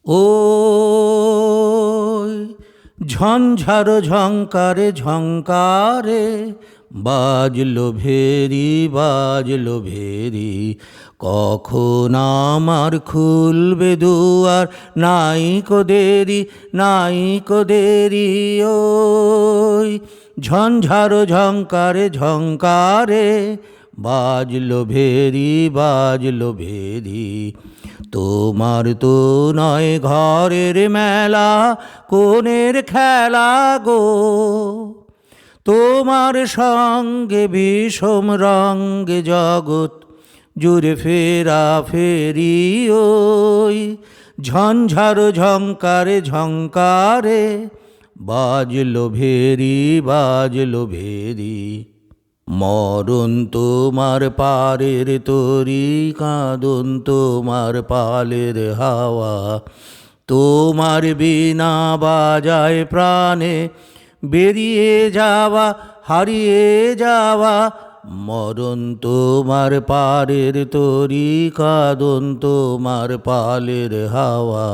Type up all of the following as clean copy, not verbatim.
ওই ঝঞ্ঝার ঝঙ্কারে ঝঙ্কারে বাজলো ভেরি বাজলো ভেরি, কখন আমার খুলবে দুয়ার, নাইকো দেরি নাইকো দেরি। ওই ঝঞ্ঝার ঝঙ্কারে ঝঙ্কারে বাজলো ভেরি বাজলো ভেরি, তোমার তো নয় ঘরের মেলা, কোনের খেলা গো, তোমার সঙ্গে বিষম রঙ্গে জগৎ জুড়ে ফেরা ফেরি। ওই ঝঞ্ঝার ঝঙ্কারে ঝঙ্কারে বাজলো ভেরি বাজলো ভেরি, মরণ তোমার পারের তরি, কাঁদন তোমার পালের হাওয়া, তোমার বিনা বাজায় প্রাণে বেরিয়ে যাওয়া হারিয়ে যাওয়া। মরণ তোমার পারের তরি, কাঁদন তোমার পালের হাওয়া,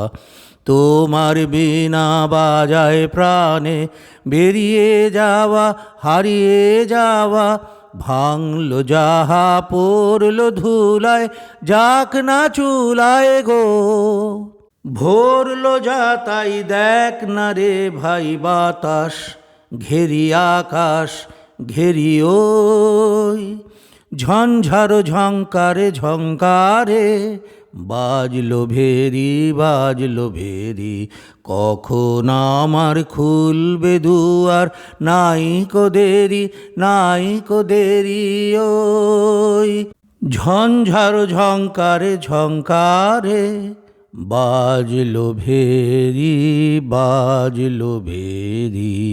তোমার বিনা বাজায় প্রাণে বেরিয়ে যাওয়া হারিয়ে যাওয়া। ভাঙলো যাহা পড়লো ধুলায়, যাক না চুলায় গো, ভরলো যা তাই দেখ না রে ভাই বাতাস ঘেরি আকাশ ঘেরি। ওই ঝঞ্ঝার ঝঙ্কারে ঝঙ্কারে বাজলো ভেরি বাজলো ভেরি, কখন আমার খুলবে দুয়ার, নাইকো দেরি নাইকো দেরি। ওই ঝঞ্ঝার ঝঙ্কারে ঝঙ্কারে বাজলো ভেরি বাজলো ভেরি।